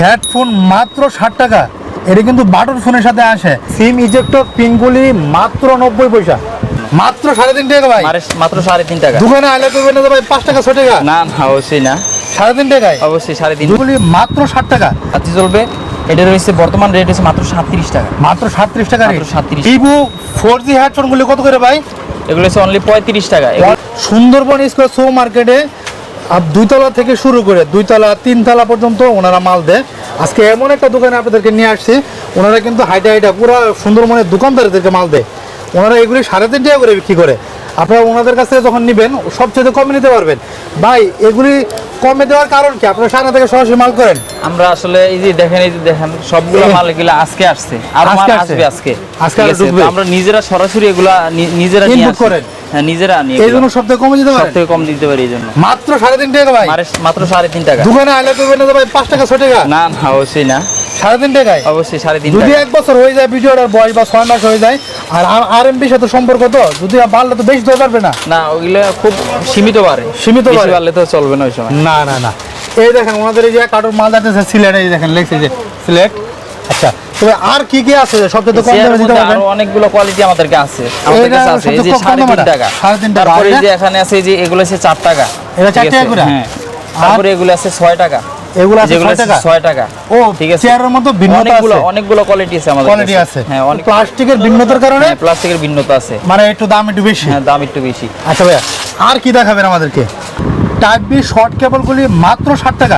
Headphone মাত্র 60 টাকা। এটা কিন্তু বাটন ফোনের সাথে আসে। সিম ইজেক্টর পিনগুলি মাত্র 90 পয়সা, মাত্র 3.5 টাকা ভাই, মাত্র 3.5 টাকা। দোকানে আইলে করবেন না ভাই 5 টাকা 6 টাকা? না না, অবশ্যই না, 3.5 টাকায় অবশ্যই 3.5 দুগুলি মাত্র 60 টাকা। আচ্ছা চলবে। এটা রয়েছে বর্তমান রেট হচ্ছে মাত্র 37 টাকা। মাত্র 37 টাকা রেট। মাত্র 37। ভিভো 4G হেডফোনগুলি কত করে ভাই? এগুলো হচ্ছে অনলি 35 টাকা। সুন্দরবন স্কয়ার শো মার্কেটে 2 তলা থেকে শুরু করে 2 তলা 3 তলা পর্যন্ত ওনারা মাল দেয়। আজকে এমন একটা দোকানে আপনাদেরকে নিয়ে আসছি, ওনারা কিন্তু হাইটা পুরো সুন্দরবনের দোকানদারদেরকে মাল দেয়। ওনারা এগুলি 3.5 টাকা করে বিক্রি করে। আপনারা ওনাদের কাছ থেকে যখন নেবেন সবচেয়ে কমে নিতে পারবেন। ভাই এগুলি কমে দেওয়ার কারণ কি? আপনারা সারা থেকে সরাসরি মাল করেন? আমরা আসলে এই যে দেখেন সবগুলো মাল এগুলো আজকে আসছে, আর মাল আসবে আজকে ঢুকবে। আমরা নিজেরা সরাসরি এগুলা নিজেরা নিয়ে আসি। করেন? হ্যাঁ, নিজেরা নিয়ে। এই জন্য সবথেকে কমে দিতে পারেন? সবথেকে কম দিতে পারি এই জন্য। মাত্র 3.5 টাকা ভাই। মাত্র 3.5 টাকা। দোকানে আইলে করবেন না ভাই 5 টাকা 6 টাকা? না না, অবশ্যই না, 3.5 টাকায়। অবশ্যই 3.5 যদি টাকা। 1 বছর হয়ে যায় ভিডিওটার বয়স বা 6 মাস হয়ে যায়, আর আরএমবির সাথে সম্পর্ক তো, যদি বাড়লে তো বেশি দিতে পারবে না। না, ওগুলো খুব সীমিত বাড়ে, বেশি বাড়লে তো চলবে না ওই সময়। না না না, এই দেখেন ওনাদের এই যে কার্টুন মাল যাচ্ছে সিলেট, এই দেখেন লেখছে যে সিলেট। আচ্ছা, তবে আর কি কি আছে সবচেয়ে কম দামে দিতে পারবেন? আরো অনেকগুলো কোয়ালিটি আমাদেরকে আছে, আমাদের কাছে আছে। এই যে 3.5 টাকা, 3.5 টাকা। তারপরে এই যে এখানে আছে, এই যে এগুলো আছে 4 টাকা। এটা 4 টাকা করে? হ্যাঁ। তারপরে এগুলো আছে 6 টাকা। এগুলো আছে 6 টাকা। 6 টাকা। ও ঠিক আছে, চেয়ারের মতো ভিন্নতা আছে, অনেকগুলো কোয়ালিটি আছে আমাদের কোয়ালিটি আছে। হ্যাঁ, অনেক প্লাস্টিকের ভিন্নতার কারণে, প্লাস্টিকের ভিন্নতা আছে, মানে একটু দাম একটু বেশি। হ্যাঁ, দাম একটু বেশি। আচ্ছা ভাইয়া, আর কি দেখাবেন আমাদেরকে? টাইপ বি শর্ট কেবলগুলি মাত্র 60 টাকা।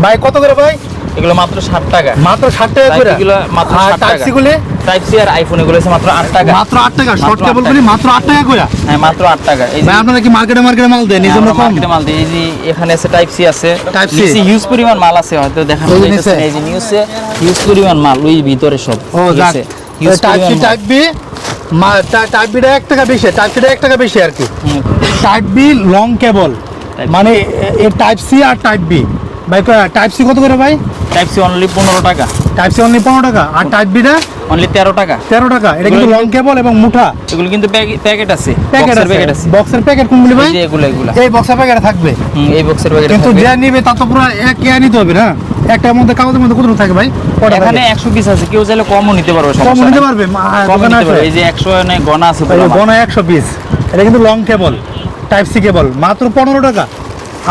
ভাই কত করে ভাই? এগুলো মাত্র 60 টাকা। মাত্র 60 টাকা করে? এগুলো মাত্র 60 টাকা। টাইপ সি গুলি? টাইপ সি আর আইফোন এগুলো আছে মাত্র 8 টাকা। মাত্র 8 টাকা। শর্ট কেবলগুলি মাত্র 8 টাকা করে? হ্যাঁ, মাত্র 8 টাকা। এই যে ভাই আপনারা কি মার্কেটে মাল দেন? এই জন্য কম? মার্কেটে মাল দিই। এই যে এখানে আছে টাইপ সি আছে, টাইপ সি হিউজ পরিমাণ মাল আছে, হয়তো দেখানো যাচ্ছে না। এই যে নিউজে হিউজ পরিমাণ মাল ওই ভিতরে সব। ও যাক, type C type B type beta 1 টাকা বেশি, টাইপ সিটা 1 টাকা বেশি আর কি। টাইপ বি লং কেবল, মানে এই টাইপ সি আর টাইপ বি। ভাই টাইপ সি কত করে ভাই? টাইপ সি অনলি 15 টাকা। টাইপ সি অনলি 15 টাকা। আর টাইপ বিটা অনলি 13 টাকা। 13 টাকা। এটা কিন্তু লং কেবল এবং মুঠা। এগুলো কিন্তু প্যাকেট আছে, প্যাকেট আছে। বক্সের প্যাকেট কোনগুলি ভাই? এই যে এগুলো এই বক্সের প্যাকেটে থাকবে। এই বক্সের প্যাকেট কিন্তু যে নিবে তা তো পুরো এক কেয়া নিতে হবে না? একটার মধ্যে কাগজের মধ্যে কত থাকে ভাই? এখানে 100 পিস আছে, কেউ চাইলে কমও নিতে পারবে, কম নিতে পারবে। কম নিতে পারবে। এই যে 100 এনে গনা আছে, গনা 100 পিস। এটা কিন্তু long cable, type C cable, মাত্র 15 টাকা।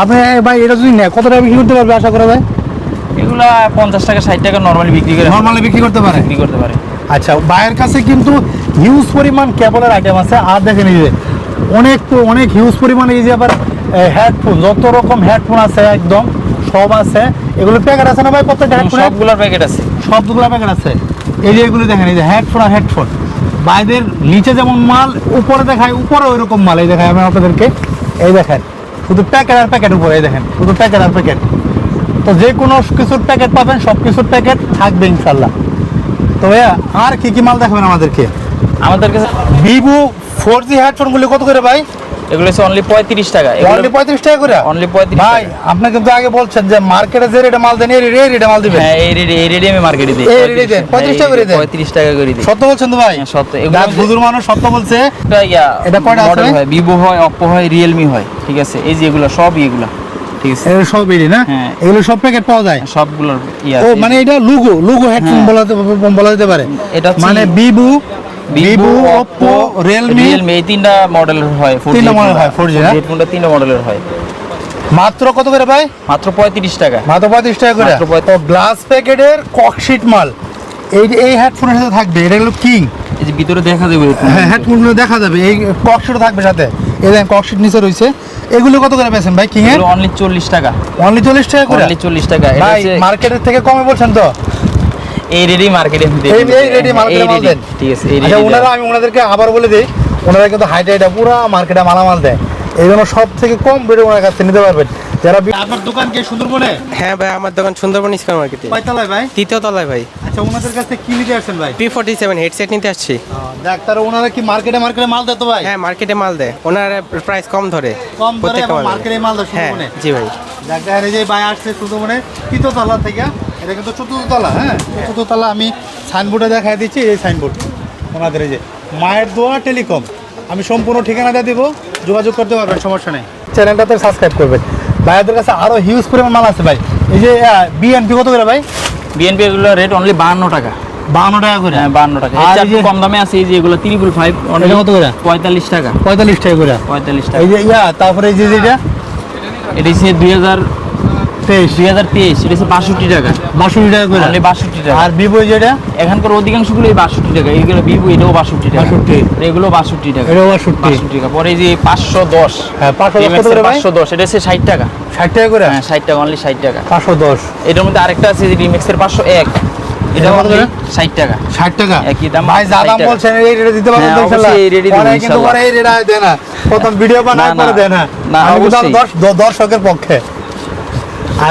আপনি ভাই এটা যদি নেয় কত টাকা বিক্রি করতে পারবে আশা করা যায়? এগুলা 50 টাকা 60 টাকা নরমালি বিক্রি করতে পারে। আচ্ছা, ভাইয়ের কাছে কিন্তু হিউজ পরিমাণ কেবলের আইটেম আছে। আর দেখেন এই যে অনেক হিউজ পরিমাণ, এই যে আবার হেডফোন, যত রকম হেডফোন আছে একদম সব আছে। এগুলো প্যাকেট আছে না ভাই? প্রত্যেকটা হেডফোন সবগুলোর প্যাকেট আছে, সবগুলো প্যাকেট আছে। এই যে এগুলো দেখেন, এই যে হেডফোন আর হেডফোন, বাইরের নিচে যেমন মাল, উপরে দেখায় উপরে ওই রকম মাল। এই দেখায় আমি আপনাদেরকে, এই দেখেন শুধু প্যাকেট আর প্যাকেট উপরে, এই দেখেন শুধু প্যাকেট আর প্যাকেট। তো যে কোনো কিছুর প্যাকেট পাবেন, সব কিছুর প্যাকেট থাকবে ইনশাল্লাহ। তো ভাইয়া আর কি কি মাল দেখাবেন আমাদেরকে? আমাদের কাছে ভিভো 4G হেডফোনগুলি কত করে ভাই? এগুলো হচ্ছে অনলি 35 টাকা। অনলি 35 টাকা করে? অনলি 35 ভাই আপনি কিন্তু আগে বলছেন যে মার্কেটে যে রেটে মাল দেন এই রেটে মাল দিবেন। হ্যাঁ, এই রেটে আমি মার্কেটে দিই। এই রেটে দেন 35 টাকা করে দেন? 35 টাকা করে দিই। সত্য বলছেন তো ভাই? হ্যাঁ, সত্য। এগুলো বুজুর্গ মানুষ সত্য বলছে। এটা কয়টা আছে? মডেল হয়, ভিভো হয়, অপো হয়, রিয়েলমি হয়। ঠিক আছে, এই যে এগুলো সব এগুলা, ঠিক আছে, এগুলো সব এরই না? হ্যাঁ, এগুলো সব প্যাকেট পাওয়া যায় সবগুলোর ও মানে এটা লুগো হেডফোন বলা যেতে পারে। এটা মানে ভিভো, অপো, রিয়েলমি এই তিনটা মডেলের হয়। 3টা মডেল হয় 4G না? হেডফোনটা 3টা মডেলের হয়। মাত্র কত করে ভাই? মাত্র 35 টাকা। মাত্র 35 টাকা করে। তো গ্লাস প্যাকেটের ককশিট মাল এই হেডফোনের সাথে থাকবে। এটা হলো কিং। এই যে ভিতরে দেখা যাবে, হ্যাঁ হেডফোনগুলো দেখা যাবে। এই ককশিটও থাকবে সাথে। এই দেখেন ককশিট নিচে রয়েছে। এগুলো কত করে পেয়েছেন ভাই কিং এর? অনলি 40 টাকা। অনলি 40 টাকা করে? অনলি 40 টাকা। এটা ভাই হচ্ছে মার্কেটের থেকে কমে বলছেন তো? এই রেডি মার্কেটে দিই। এই রেডি মার্কেটে মাল দেন? ঠিক আছে, এই আচ্ছা, ওনারা আমি ওনাদেরকে আবার বলে দিই, ওনারা কিন্তু হাইটা পুরো মার্কেটে মালামাল দেয়। এই জন্য সব থেকে কম রেটে ওনার কাছে নিতে পারবেন। যারা আপনার দোকান কি সুন্দরবনে? হ্যাঁ ভাই, আমার দোকান সুন্দরবন স্কয়ার মার্কেটে। কয়তলায় ভাই? 3য় তলায় ভাই। আচ্ছা, ওনাদের কাছে কি নিতে আসছেন ভাই? P47 হেডসেট নিতে আসছি। ডাক্তার ওনারা কি মার্কেটে মাল দেয় তো ভাই? হ্যাঁ, মার্কেটে মাল দেয়, ওনারা প্রাইস কম ধরে। কম ধরে এবং মার্কেটে মাল দেয় হ্যাঁ সুন্দরবনে? জি ভাই। ডাক্তার এই যে ভাই আসছে সুন্দরবনে 3য় তলা থেকে। এটা কিন্তু 4র্থ তলা। হ্যাঁ, 4র্থ তলা। আমি সাইনবোর্ডে দেখাই দিচ্ছি, এই সাইনবোর্ড ওনাদের। এই যে মায়ের দোয়া টেলিকম। আমি সম্পূর্ণ ঠিকানা দিয়ে দিব, যোগাযোগ করতে পারবেন, সমস্যা নেই। চ্যানেলটাতে সাবস্ক্রাইব করবেন। ভাইয়াদের কাছে আরো হিউজ পরিমাণ মাল আছে ভাই। এই যে বিএনপি কত করে ভাই? বিএনপি এগুলো রেট অনলি 52 টাকা। 52 টাকা করে? হ্যাঁ 52 টাকা। আর এর এই যে কম দামে আছে এই যে এগুলো 355 এটা কত করে? 45 টাকা। 45 টাকা করে। 45 টাকা। এই যে তারপরে এই যে যেটা এটা হচ্ছে 2023 এটা হচ্ছে 62 টাকা। 62 টাকা করে? অনলি 62 টাকা। আর ভিভো যেটা? এখানকার অধিকাংশগুলো 62 টাকা। এইগুলো ভিভো এটাও 62 টাকা। 62 এগুলো 62 টাকা। এটাও 62 টাকা। পরে এই যে 510, হ্যাঁ 510 কত করে ভাই? 510 এটা হচ্ছে 60 টাকা। 60 টাকা করে? হ্যাঁ 60 টাকা, অনলি 60 টাকা। 510। এটার মধ্যে আরেকটা আছে যে রিমিক্সের 501, এটা কত কত করে? 60 টাকা। 60 টাকা? একই দাম। ভাই যা 60 দাম টাকা। বলছেন এই রেটে দিতে পারবেন তো হ্যাঁ, ইনশাআল্লাহ? অবশ্যই এই রেটে দিব অনেকে কিন্তু ইনশাআল্লাহ। পরে এই রেটে দেয় না, প্রথম ভিডিও বানায় না, পরে দেয় না। না, আমি কিন্তু অবশ্যই। দর্শকের পক্ষে।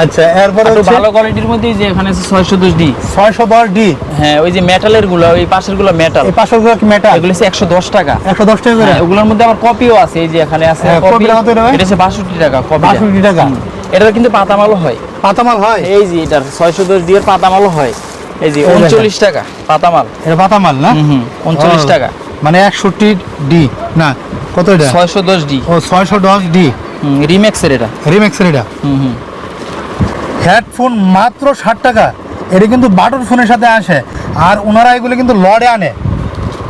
আচ্ছা এরপরে একটু হচ্ছে ভালো কোয়ালিটির মধ্যে যে এখানে আছে 610 ডি। 610 ডি। হ্যাঁ ওই যে মেটালের গুলো, ওই পাশের গুলো মেটাল, এই পাশের গুলো কি মেটাল? এগুলো হচ্ছে 110 টাকা। 110 টাকা করে? হ্যাঁ, ওগুলোর মধ্যে আবার কপিও আছে, এই যে এখানে আছে হ্যাঁ, কপি। কপিটা কত করে? এটা হচ্ছে 62 টাকা কপি। 62 টাকা? এটা কিন্তু পাতামালও হয়। পাতামাল হয়? এই যে এটার 610 ডি এর পাতামালও হয়। এই যে এই দেখেন। 39 টাকা পাতামাল। এটা পাতামাল না? 39 ও, টাকা। মানে 61 ডি না কত এটা? 610 ডি। ও 610 ডি রিম্যাক্সের এটা। রিম্যাক্সের এটা। হুম। হেডফোন মাত্র 60 টাকা। এটা কিন্তু বাটন ফোনের সাথে আসে, আর ওনারা এগুলো কিন্তু লড়ে আনে।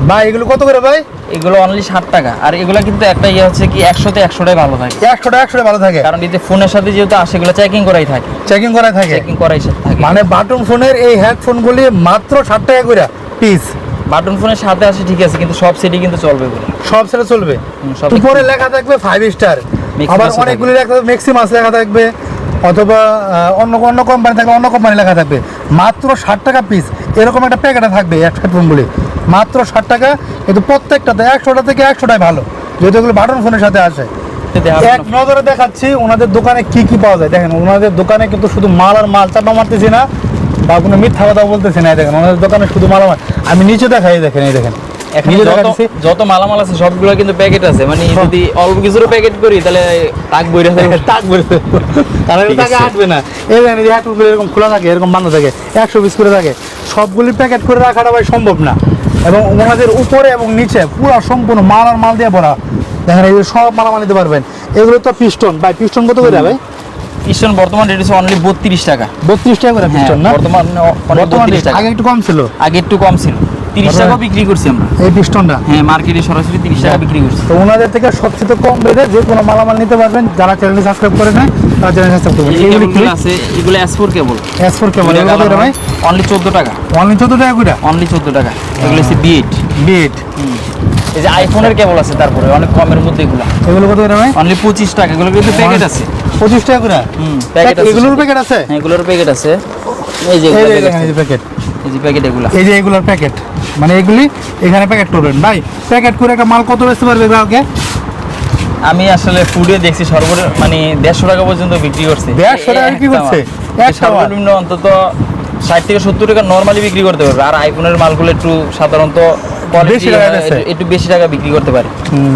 ভাই এগুলো কত করে ভাই? এগুলো অনলি 60 টাকা। আর এগুলো কিন্তু একটা ইয়ে হচ্ছে কি 100তে 100টাই ভালো থাকে। 100 ভালো থাকে? কারণ এই যে ফোনের সাথে যেহেতু আসে, এগুলো চেকিং করাই থাকে। চেকিং করা থাকে? চেকিং করাই থাকে। মানে বাটন ফোনের এই হেডফোনগুলি মাত্র 60 টাকা করে পিস। বাটন ফোনের সাথে আসে ঠিক আছে, কিন্তু সব সেটই কিন্তু চলবে এগুলো। সব সেটা চলবে? সব উপরে লেখা থাকবে 5 স্টার, Maximus আবার লেখা অনেকগুলি লেখা থাকবে ম্যাক্সিমাস লেখা থাকবে, অথবা অন্য কোম্পানি থাকবে অন্য কোম্পানি লেখা থাকবে। মাত্র 60 টাকা পিস এরকম একটা প্যাকেটে থাকবে হেডফোনগুলি, মাত্র 60 টাকা। কিন্তু প্রত্যেকটাতে 100টা থেকে 100টাই ভালো, যেহেতু এগুলো বাটন ফোনের সাথে আসে। এক নজরে দেখাচ্ছি ওনাদের দোকানে কি কি পাওয়া যায়। দেখেন ওনাদের দোকানে কিন্তু শুধু মাল আর মাল, চাপা মারতেছি না বা কোনো মিথ্যা কথা বলতেছি না। দেখেন ওনাদের দোকানে শুধু মাল আর মাল। আমি নিচে দেখাই, দেখেন এই দেখেন এখানে নিচে যত দেখাচ্ছি। যত মালামাল আছে সবগুলো কিন্তু প্যাকেট আছে। মানে যদি অল্প কিছুরও প্যাকেট করি তাহলে তাক বইরা থাকবে। তাক বলতে তাহলে ঠিক তাকে আছে। আসবে না। এই দেখেন এই যে হেডফোনগুলো এরকম খোলা থাকে, এরকম বান্ধা থাকে, 100 পিস করে থাকে। সবগুলি প্যাকেট করে রাখাটা ভাই সম্ভব না। এবং ওনাদের উপরে এবং নিচে পুরো সম্পূর্ণ মাল আর মাল দিয়ে ভরা। দেখেন এই যে সব মালামাল নিতে পারবেন। এগুলো তো পিস্টন ভাই, পিস্টন কত করে ভাই? পিস্টন বর্তমান রেট হচ্ছে অনলি 32 টাকা। 32 টাকা করে পিস্টন না? বর্তমানে বর্তমানে 32 টাকা। আগে একটু কম ছিল। আগে একটু কম ছিল, 30 টাকা বিক্রি করছি আমরা। এই পিস্টনটা হ্যাঁ মার্কেটে সরাসরি 30 টাকা বিক্রি করছি। তো ওনাদের থেকে সবচেয়ে কম রেটে যে কোনো মালামাল নিতে পারবেন। যারা চ্যানেল সাবস্ক্রাইব করে নেয় তারা চ্যানেল সাবস্ক্রাইব করবেন। এই এগুলো কি? কেবলগুলো আছে, এগুলো S4 কেবল। S4 কেবল এগুলো কত করে ভাই? অনলি 14 টাকা। অনলি 14 টাকা করে? অনলি 14 টাকা। এগুলো হচ্ছে B8। বিট। এই যে আইফোনের কেবল আছে, তারপরে অনেক কমের মধ্যে এগুলো এগুলো কত করে ভাই? অনলি 25 টাকা। এগুলো কিন্তু প্যাকেট আছে। 25 টাকা করে? প্যাকেট আছে। এগুলোর প্যাকেট আছে? হ্যাঁ এগুলোর প্যাকেট আছে। এই যে এই এগুলো যে প্যাকেট, দেখেন এই যে প্যাকেট, এই যে প্যাকেট এগুলো। এই যে এগুলোর প্যাকেট, মানে এগুলি এখানে প্যাকেট করবেন ভাই। প্যাকেট করে একটা মাল কত বেচতে পারবে গ্রাহকে? আমি আসলে ফুডে দেখছি মানে 150 টাকা পর্যন্ত বিক্রি করছে। 150 টাকা বিক্রি করছে? একটা মাল? সর্বনিম্ন অন্তত 60 থেকে 70 টাকা নরমালি বিক্রি করতে পারবে। আর আইফোনের মালগুলো একটু সাধারণত বেশি টাকা বেচে। একটু বেশি টাকা বিক্রি করতে পারে।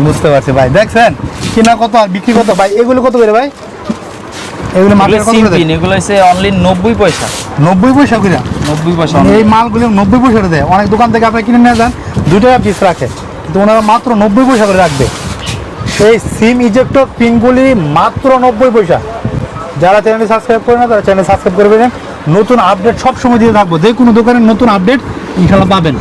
বুঝতে পারছি ভাই। দেখছেন কিনা কত আর বিক্রি কত ভাই? এগুলো কত করে ভাই? এগুলো মার্কেট কত করে? সিম্পিন এগুলো হচ্ছে অনলি 90 পয়সা। 90 পয়সা করে? 90 পয়সা। এই মালগুলো 90 পয়সা করে দেয়। অনেক দোকান থেকে আপনি কিনে নিয়ে যান 2 টাকা পিস রাখে, কিন্তু ওনারা মাত্র 90 পয়সা করে রাখবে। এই সিম ইজেক্টর পিনগুলি মাত্র 90 পয়সা। যারা চ্যানেল সাবস্ক্রাইব করে না তারা চ্যানেল সাবস্ক্রাইব করবেন। নতুন আপডেট সব সময় দিয়ে থাকবো, যে কোনো দোকানের নতুন আপডেট ইনশাআল্লাহ পাবেন।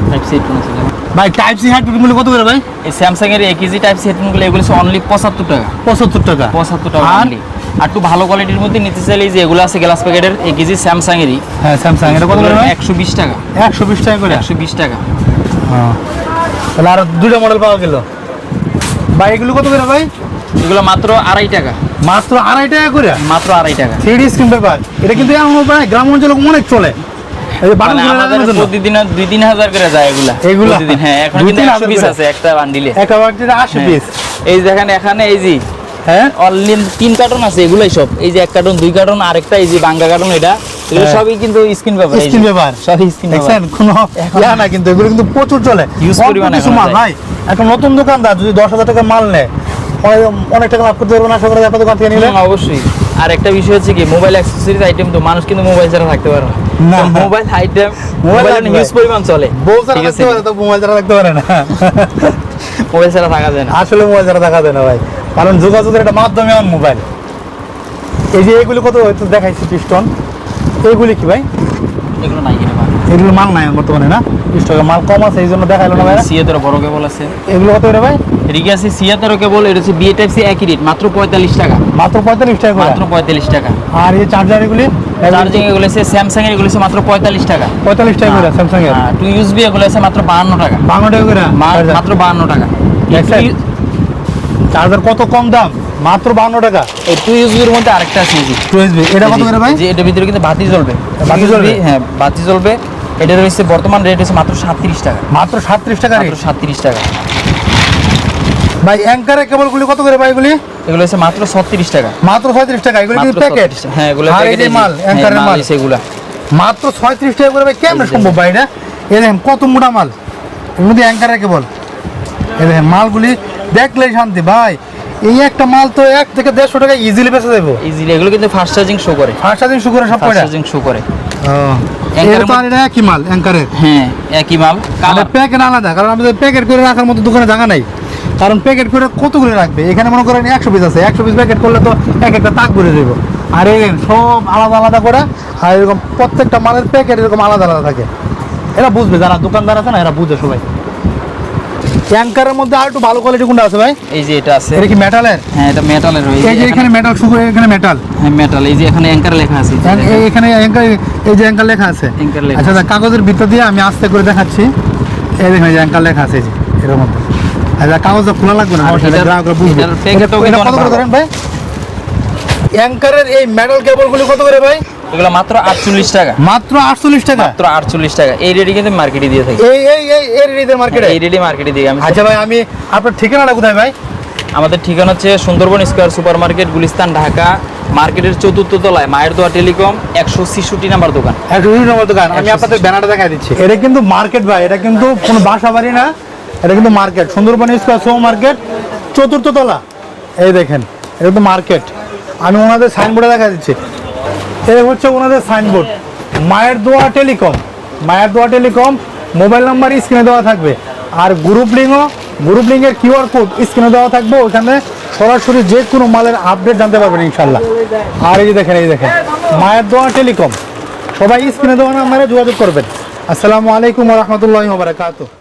টাইপ সি হেডফোন আছে ভাই টাইপ সি হেডফোনগুলো কত করে ভাই? এই স্যামসাং এর AKG টাইপ সি হেডফোনগুলো এগুলো হচ্ছে অনলি 75 টাকা। 75 টাকা? 75 টাকা আর? অনলি। আর একটু ভালো কোয়ালিটির মধ্যে নিতে চাইলে এই যে এগুলো আছে গ্লাস প্যাকেটের AKG স্যামসাং এরই। হ্যাঁ স্যামসাং, এটা কত করে ভাই? 120 টাকা। 120 টাকা করে? 120 টাকা। হ্যাঁ, তাহলে আর দুটো মডেল পাওয়া গেল ভাই। এগুলো কত করে ভাই? এগুলো মাত্র 2.5 টাকা। মাত্র 2.5 টাকা করে? মাত্র 2.5 টাকা। 3D screen paper. এটা কিন্তু এমন প্রায় গ্রাম অঞ্চলে অনেক চলে। এই যে বাটন মানে আমাদের প্রতিদিন 2-3 হাজার করে যায় এগুলা। এগুলা? প্রতিদিন। হ্যাঁ এখন কিন্তু 100 পিস আছে একটা বান্ডিলে। একটা বান্ডিলে 80 পিস। এই দেখেন এখানে এই যে হ্যাঁ অনলি 3 কার্টন আছে। এগুলাই সব এই যে 1 কার্টন 2 কার্টন আরেকটা এই যে বাঙ্গা কার্টন, এটা এগুলো সবই কিন্তু স্ক্রিন পেপার। স্ক্রিন পেপার সব স্ক্রিন পেপার। দেখছেন কোনো ইয়া না, কিন্তু এগুলো কিন্তু প্রচুর চলে। Use পরিমাণে কিছু এখন মাল যায়। ভাই, একটা নতুন দোকানদার যদি 10,000 টাকা মাল নেয় অনেক টাকা লাভ করতে পারবেন আশা করি আপনার দোকান থেকে নিলে। অবশ্যই। আর একটা বিষয় হচ্ছে কি মোবাইল অ্যাক্সেসরিজ আইটেম তো মানুষ কিন্তু মোবাইল ছাড়া থাকতে পারে না। না। Mobile item mobile mobile huge পরিমাণ চলে। বউ ছাড়া ঠিক আছে, থাকতে পারে তো মোবাইল ছাড়া থাকতে পারে না। মোবাইল ছাড়া থাকা যায় না। আসলে মোবাইল ছাড়া থাকা যায় না ভাই, কারণ যোগাযোগের একটা মাধ্যমে আমার মোবাইল। এই যে এগুলো কত হয়তো দেখাইছি পিস্টন, এইগুলি কি ভাই? এগুলো নাই কিনে ভাই, এগুলো মাল নাই বর্তমানে না, স্টকে মাল কম আছে এই জন্য দেখাইলো না ভাই। সিয়াতের বড় কেবল আছে, এগুলো কত করে ভাই? এদিকে আছে সিয়াতের কেবল, এটা হচ্ছে বিএ টাইপ সি একই রেট, মাত্র 45 টাকা, মাত্র 45 টাকা করে। মাত্র 45 টাকা। আর এই চার্জার এগুলি চার্জিং এগুলো আছে স্যামসাং এর, এগুলো আছে মাত্র 45 টাকা। 45 টাকা করে স্যামসাং এর। হ্যাঁ, 2 ইউএসবি এগুলো আছে মাত্র 52 টাকা। 52 টাকা করে মাত্র 52 টাকা। চার্জার কত কম দাম, মাত্র 52 টাকা। এই 2 ইউএসবির মধ্যে আরেকটা আছে এই যে 2 USB, এটা কত করে ভাই? যে এটার ভিতরে কিন্তু বাতি জ্বলবে, বাতি জ্বলবে? হ্যাঁ বাতি জ্বলবে। এটা রয়েছে বর্তমান রেট হচ্ছে মাত্র 37 টাকা। মাত্র 37 টাকা রেট। মাত্র 37 টাকা। ভাই অ্যাঙ্কারের কেবলগুলি কত করে ভাই এগুলি? এগুলো হচ্ছে মাত্র 36 টাকা। মাত্র 36 টাকা। এগুলি কি মাত্র প্যাকেট? 36 হ্যাঁ এগুলো আর এই প্যাকেট যে মাল, অ্যাঙ্কারের মাল এগুলা মাত্র 36 টাকা করে ভাই, কেমন সম্ভব ভাই এটা? এই দেখেন কত মোটা মাল, এর মধ্যে অ্যাঙ্কারের কেবল। এই দেখেন মালগুলি দেখলেই শান্তি ভাই। এই একটা মাল তো 1 থেকে 150 টাকা ইজিলি বেচা দেবো। ইজিলি। এগুলো কিন্তু ফাস্ট চার্জিং শো করে, ফার্স্ট চার্জিং শুরু করে সব ফাস্ট কয়টা? চার্জিং শো করে। এটা তো আর এটা একই মাল অ্যাঙ্কারের। হ্যাঁ একই মাল, আর কালার প্যাকেট আলাদা, কারণ আমাদের প্যাকেট করে রাখার মতো দোকানে জায়গা নাই। কারণ প্যাকেট করে কত করে রাখবে? এখানে মনে করেন 100 পিস আছে, 100 পিস প্যাকেট করলে তো এক একটা তাক ভরে দেবো। আর এই সব আলাদা আলাদা করে, আর এরকম প্রত্যেকটা মালের প্যাকেট এরকম আলাদা আলাদা থাকে। এরা বুঝবে, যারা দোকানদার আছে না এরা বুঝে সবাই। অ্যাঙ্কারের মধ্যে আর একটু ভালো কোয়ালিটি কোনটা আছে ভাই? এই যে এটা আছে। এটা কি মেটালের? হ্যাঁ এটা মেটালের। এই যে এখানে মেটাল শুরু, এখানে মেটাল। হ্যাঁ মেটাল। এই যে এখানে অ্যাঙ্কার লেখা আছে, এখানে অ্যাঙ্কার, এই যে অ্যাঙ্কার লেখা আছে। অ্যাঙ্কার লেখা আচ্ছা কাগজের ভিতর দিয়ে আমি আস্তে করে দেখাচ্ছি। এই দেখেন এই যে অ্যাঙ্কার লেখা আছে, এই যে এর মধ্যে। আচ্ছা কাগজটা খোলা লাগবে না, গ্রাহকরা বুঝবে। এটার প্যাকেটটাও এটা কিন্তু কত করে অনেক ধরেন ভাই? অ্যাঙ্কারের এই মেটাল কেবলগুলো কত করে ভাই? এগুলো মাত্র 48 টাকা। মাত্র 48 টাকা। মাত্র 48 টাকা। এই রেডি কিন্তু মার্কেটে দিয়ে থাকি। এই রেডিদের মার্কেটে? এই রেডি মার্কেটে দিয়ে আমি। আচ্ছা ভাই, আমি আপনার ঠিকানাটা কোথায় ভাই? আমাদের ঠিকানা হচ্ছে Sundarban square super market, Gulistan, Dhaka. মার্কেটের 4র্থ তলায় মায়ের দোয়া টেলিকম, 166 নাম্বার দোকান। 120 নম্বর দোকান। আমি আপনাদের ব্যানারটা দেখাই দিচ্ছি। এটা কিন্তু মার্কেট ভাই, এটা কিন্তু কোনো বাসা বাড়ি না, এটা কিন্তু market. Sundarban square super market, 4র্থ তলা। এই দেখেন এটা তো মার্কেট। আমি ওনাদের সাইনবোর্ডে দেখা দিচ্ছি। এই হচ্ছে ওনাদের সাইনবোর্ড, মায়ের দোয়া টেলিকম। মায়ের দোয়া টেলিকম, মোবাইল নাম্বার স্ক্রিনে দেওয়া থাকবে। আর গ্রুপ লিঙ্কের কিউআর কোড স্ক্রিনে দেওয়া থাকবে। ওখানে সরাসরি যে কোনো মালের আপডেট জানতে পারবেন ইনশাল্লাহ। আর এই যে দেখেন, এই দেখেন মায়ের দোয়া টেলিকম। সবাই স্ক্রিনে দেওয়া নাম্বারে যোগাযোগ করবেন। আসসালামু আলাইকুম ওয়া রাহমাতুল্লাহি ওয়া বারাকাতুহু।